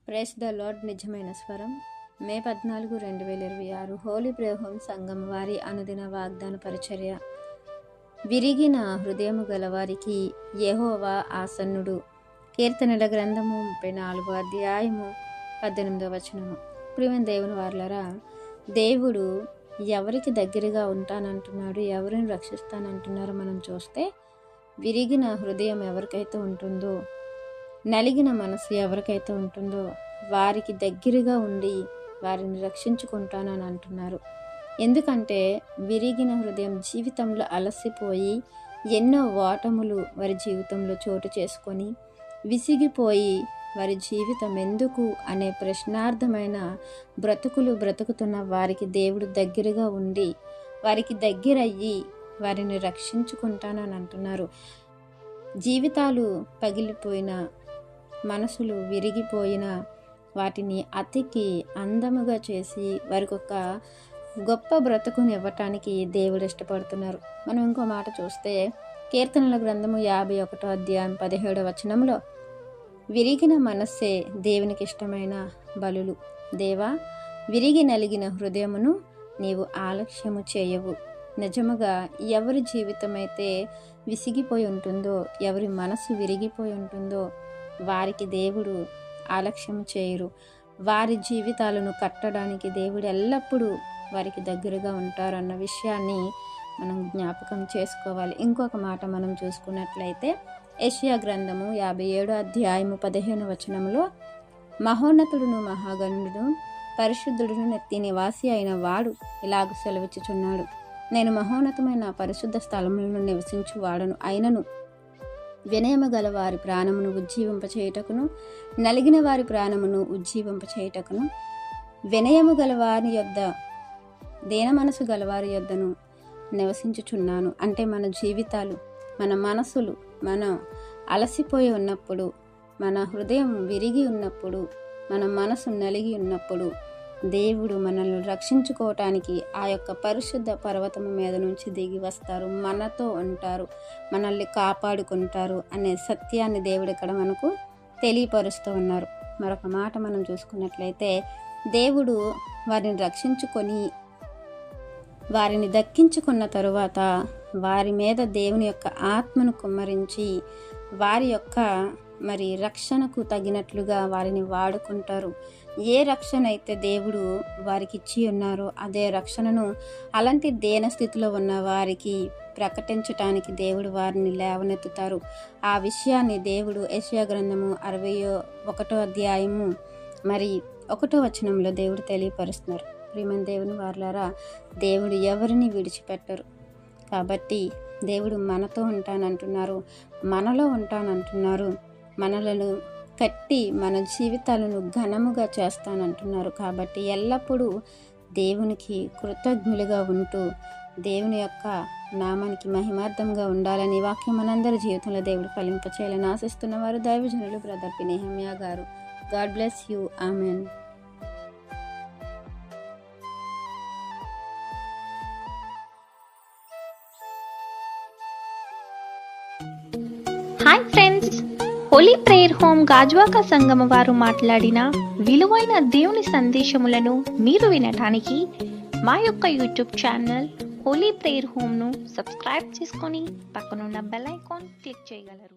Praise the lord. నిజమైన స్వరం. మే 14, 2026 Holi prayer home సంఘం వారి అనుదిన వాగ్దాన పరిచర్య. విరిగిన హృదయము గలవారికి యెహోవా ఆసన్నుడు. కీర్తనల గ్రంథము 34వ అధ్యాయము 18వ వచనము. ప్రియమైన దేవుని వారలారా, దేవుడు ఎవరికి దగ్గరగా ఉంటానంటున్నాడు, ఎవరిని రక్షిస్తానంటున్నారో మనం చూస్తే, విరిగిన హృదయం ఎవరికైతే ఉంటుందో, నలిగిన మనసు ఎవరికైతే ఉంటుందో వారికి దగ్గరగా ఉండి వారిని రక్షించుకుంటానని అంటున్నారు. ఎందుకంటే విరిగిన హృదయం జీవితంలో అలసిపోయి ఎన్నో ఓటములు వారి జీవితంలో చోటు చేసుకొని విసిగిపోయి వారి జీవితం ఎందుకు అనే ప్రశ్నార్థమైన బ్రతుకుతున్న వారికి దేవుడు దగ్గరగా ఉండి వారికి దగ్గరయ్యి వారిని రక్షించుకుంటానని అంటున్నారు. జీవితాలు పగిలిపోయిన, మనసులు విరిగిపోయిన వాటిని అతికి అందముగా చేసి వారికి ఒక గొప్ప బ్రతుకుని ఇవ్వటానికి దేవుడు ఇష్టపడుతున్నారు. మనం ఇంకో మాట చూస్తే, కీర్తనల గ్రంథము 51వ అధ్యాయం 17వ వచనంలో, విరిగిన మనస్సే దేవునికి ఇష్టమైన బలులు. దేవా, విరిగి నలిగిన హృదయమును నీవు ఆలక్ష్యము చేయవు. నిజముగా ఎవరి జీవితం అయితే విసిగిపోయి ఉంటుందో, ఎవరి మనసు విరిగిపోయి ఉంటుందో వారికి దేవుడు ఆలక్ష్యం చేయరు. వారి జీవితాలను కట్టడానికి దేవుడు ఎల్లప్పుడూ వారికి దగ్గరగా ఉంటారన్న విషయాన్ని మనం జ్ఞాపకం చేసుకోవాలి. ఇంకొక మాట మనం చూసుకున్నట్లయితే, యెషయా గ్రంథము 57వ అధ్యాయము 15వ వచనంలో, మహోన్నతుడును మహాగణుడును పరిశుద్ధుడును నెత్తి నివాసి అయిన వాడు ఇలాగ సెలవిచ్చుచున్నాడు, నేను మహోన్నతమైన పరిశుద్ధ స్థలములను నివసించు వాడను అయినను వినయము గల వారి ప్రాణమును ఉజ్జీవింపచేయుటకును, నలిగిన వారి ప్రాణమును ఉజ్జీవింపచేయుటకును, వినయము గల వారి యొద్ద, దీన మనసు గలవారి యొద్దను నివసించుచున్నాను. అంటే మన జీవితాలు, మన మనసులు, మనం అలసిపోయి ఉన్నప్పుడు, మన హృదయం విరిగి ఉన్నప్పుడు, మన మనసు నలిగి ఉన్నప్పుడు దేవుడు మనల్ని రక్షించుకోవటానికి ఆ యొక్క పరిశుద్ధ పర్వతము మీద నుంచి దిగి వస్తారు, మనతో ఉంటారు, మనల్ని కాపాడుకుంటారు అనే సత్యాన్ని దేవుడు ఇక్కడ మనకు తెలియపరుస్తూ ఉన్నారు. మరొక మాట మనం చూసుకున్నట్లయితే, దేవుడు వారిని రక్షించుకొని వారిని దక్కించుకున్న తరువాత వారి మీద దేవుని యొక్క ఆత్మను కుమ్మరించి వారి యొక్క రక్షణకు తగినట్లుగా వారిని వాడుకుంటారు. ఏ రక్షణ అయితే దేవుడు వారికి ఇచ్చి ఉన్నారో అదే రక్షణను అలాంటి దేన స్థితిలో ఉన్న వారికి ప్రకటించటానికి దేవుడు వారిని లేవనెత్తుతారు. ఆ విషయాన్ని దేవుడు యెషయా గ్రంథము 61వ అధ్యాయము 1వ వచనంలో దేవుడు తెలియపరుస్తున్నారు. ప్రియమైన దేవుని వారలారా, దేవుడు ఎవరిని విడిచిపెట్టరు. కాబట్టి దేవుడు మనతో ఉంటానంటున్నారు, మనలో ఉంటానంటున్నారు, మనలను కట్టి మన జీవితాలను ఘనముగా చేస్తానంటున్నారు. కాబట్టి ఎల్లప్పుడూ దేవునికి కృతజ్ఞులుగా ఉంటూ దేవుని యొక్క నామానికి మహిమార్థంగా ఉండాలని వాక్యం మనందరి జీవితంలో దేవుడు ఫలింపచేయాలని ఆశిస్తున్నవారు దైవజనులు బ్రదర్ పి. నెహెమ్యా గారు. God bless you. Amen. Hi friends, holy prayer home Gajuwaka సంఘం వారు మాట్లాడిన విలువైన దేవుని సందేశములను మీరు వినటానికి మా యొక్క యూట్యూబ్ ఛానల్ హోలీ ప్రేయర్ హోమ్ను సబ్స్క్రైబ్ చేసుకొని పక్కనున్న బెల్ ఐకాన్ క్లిక్ చేయగలరు.